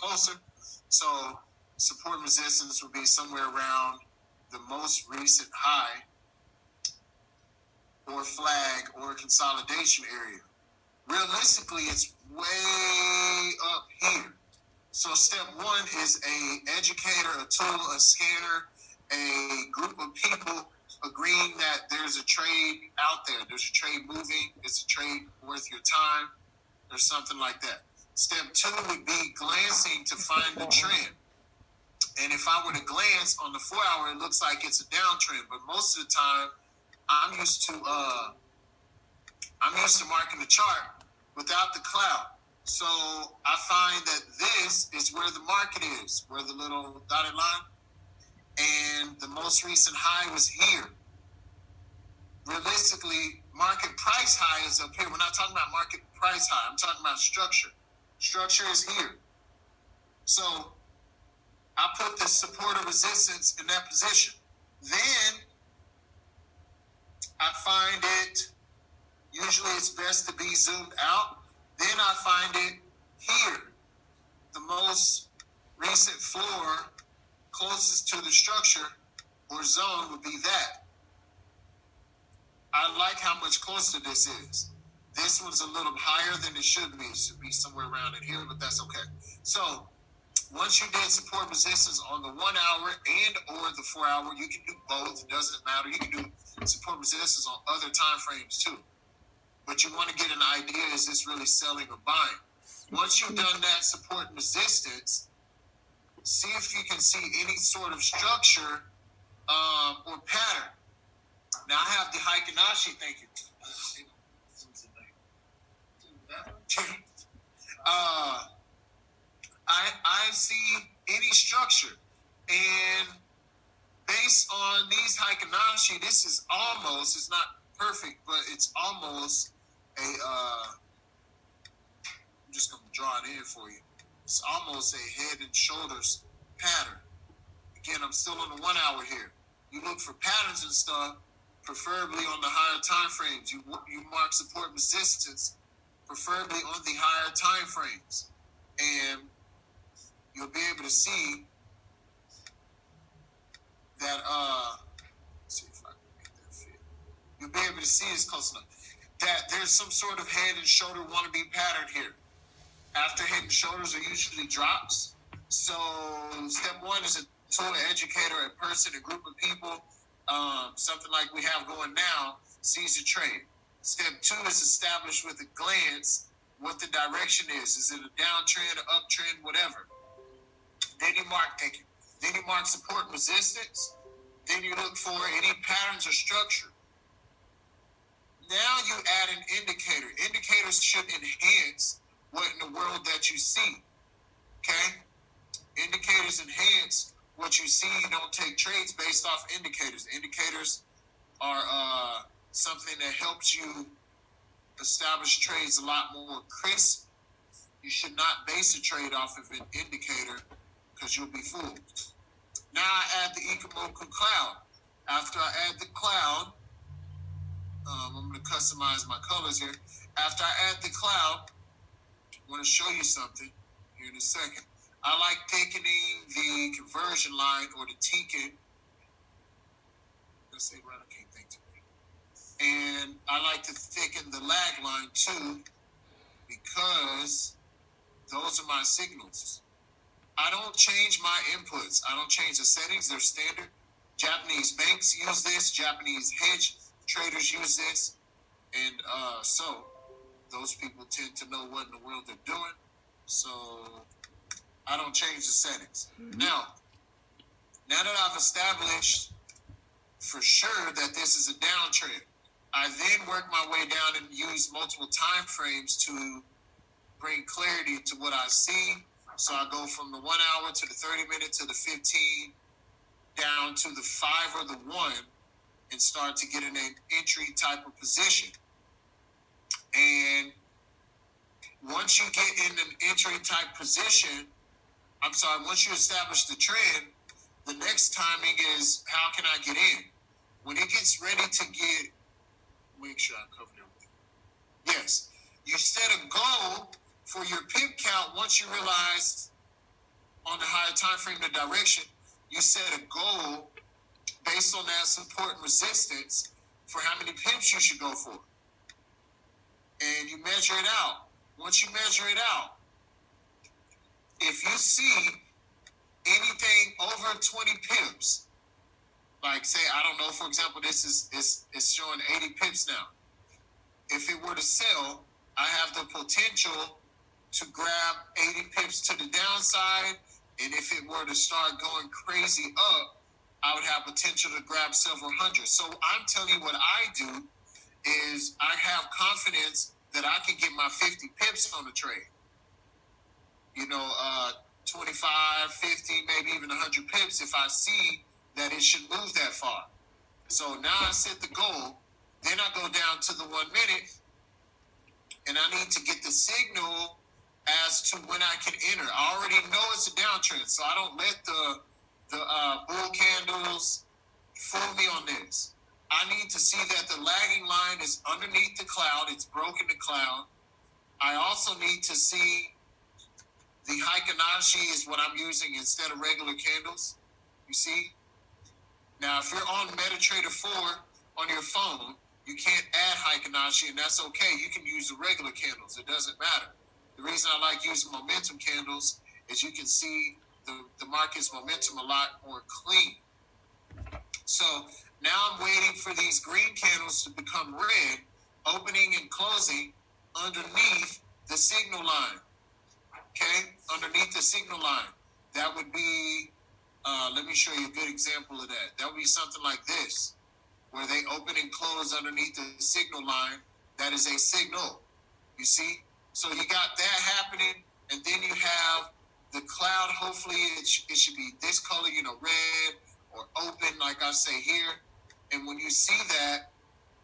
closer. So support and resistance would be somewhere around the most recent high or flag or consolidation area. Realistically, it's way up here. So step one is a educator, a tool, a scanner, a group of people agreeing that there's a trade out there. There's a trade moving. It's a trade worth your time or something like that. Step two would be glancing to find the trend. And if I were to glance on the 4 hour, it looks like it's a downtrend. But most of the time, I'm used to marking the chart without the cloud. So I find that this is where the market is, where the little dotted line, and the most recent high was here. Realistically, market price high is up here. We're not talking about market price high. I'm talking about structure. Structure is here. So I put the support or resistance in that position. Then I find it, usually it's best to be zoomed out. Then I find it here. The most recent floor closest to the structure or zone would be that. I like how much closer this is. This one's a little higher than it should be. It should be somewhere around in here, but that's okay. So once you did support resistance on the 1 hour and or the 4 hour, you can do both. It doesn't matter. You can do support resistance on other time frames too. But you want to get an idea, is this really selling or buying? Once you've done that support and resistance, see if you can see any sort of structure or pattern. Now I have the Heikin-Ashi, thank you. I see any structure, and based on these Heikin-Ashi, this is almost, it's not perfect, but it's almost a, I'm just going to draw it in for you. It's almost a head and shoulders pattern. Again, I'm still on the 1 hour here. You look for patterns and stuff, preferably on the higher time frames. You mark support and resistance, preferably on the higher time frames. And you'll be able to see that, let's see if I can make that fit. You'll be able to see, it's close enough, that there's some sort of head and shoulder wannabe pattern here. After head and shoulders are usually drops. So step one is a tool, an educator, a person, a group of people, something like we have going now, sees the trade. Step two is established with a glance what the direction is. Is it a downtrend, an uptrend, whatever. Then you mark support and resistance. Then you look for any patterns or structure. Now you add an indicator. Indicators should enhance what in the world that you see. Okay? Indicators enhance what you see. You don't take trades based off indicators. Indicators are something that helps you establish trades a lot more crisp. You should not base a trade off of an indicator because you'll be fooled. Now I add the Ichimoku cloud. After I add the cloud, I'm going to customize my colors here. After I add the cloud, I want to show you something here in a second. I like thickening the conversion line or the Tenkan. Let's say right, I can't think today. And I like to thicken the lag line too because those are my signals. I don't change my inputs. I don't change the settings. They're standard. Japanese banks use this. Japanese hedge traders use this. And so those people tend to know what in the world they're doing. So I don't change the settings. Now that I've established for sure that this is a downtrend, I then work my way down and use multiple time frames to bring clarity to what I see. So I go from the 1 hour to the 30 minute to the 15 down to the 5 or the 1 and start to get in an entry type of position. And once you get in an entry type position, once you establish the trend, the next timing is how can I get in? When it gets ready to get, make sure I covered everything. Yes, you set a goal for your pip count once you realize on the higher time frame, the direction, you set a goal based on that support and resistance for how many pips you should go for. And you measure it out. Once you measure it out, if you see anything over 20 pips, like say, I don't know, for example, this is showing 80 pips now. If it were to sell, I have the potential to grab 80 pips to the downside. And if it were to start going crazy up, I would have potential to grab several hundred. So I'm telling you what I do is I have confidence that I can get my 50 pips on the trade. 25, 50, maybe even 100 pips if I see that it should move that far. So now I set the goal. Then I go down to the 1 minute, and I need to get the signal as to when I can enter. I already know it's a downtrend, so I don't let the bull candles fool me on this. I need to see that the lagging line is underneath the cloud. It's broken the cloud. I also need to see the Heikin-Ashi is what I'm using instead of regular candles. You see? Now, if you're on MetaTrader 4 on your phone, you can't add Heikin-Ashi, and that's okay. You can use the regular candles. It doesn't matter. The reason I like using momentum candles is you can see the market's momentum a lot more clean. So now I'm waiting for these green candles to become red, opening and closing underneath the signal line. Okay? Underneath the signal line. That would be, let me show you a good example of that. That would be something like this, where they open and close underneath the signal line. That is a signal. You see? So you got that happening, and then you have the cloud. Hopefully it should be this color, red or open, like I say here. And when you see that,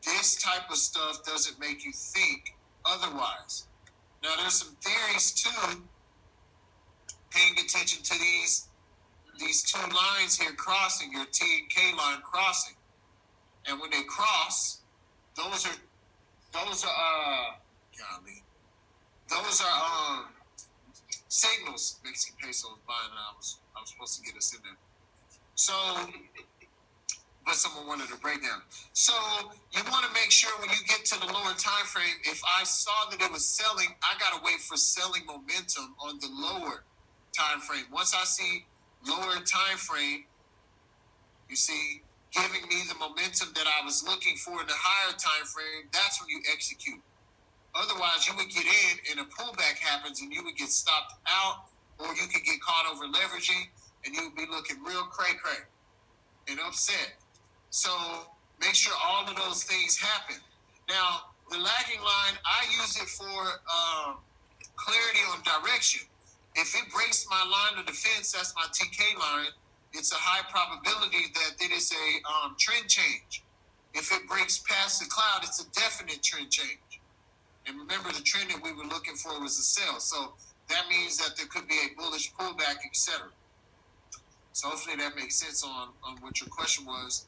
this type of stuff doesn't make you think otherwise. Now, there's some theories, too, paying attention to these two lines here crossing, your T and K line crossing. And when they cross, those are signals. Mexican peso was buying, and I was supposed to get us in there. So, but someone wanted a breakdown. So you want to make sure when you get to the lower time frame, if I saw that it was selling, I gotta wait for selling momentum on the lower time frame. Once I see lower time frame, you see, giving me the momentum that I was looking for in the higher time frame, that's when you execute. Otherwise, you would get in and a pullback happens and you would get stopped out, or you could get caught over leveraging and you would be looking real cray-cray and upset. So make sure all of those things happen. Now, the lagging line, I use it for clarity on direction. If it breaks my line of defense, that's my TK line, it's a high probability that it is a trend change. If it breaks past the cloud, it's a definite trend change. And remember, the trend that we were looking for was a sell. So that means that there could be a bullish pullback, etc. So hopefully that makes sense on what your question was.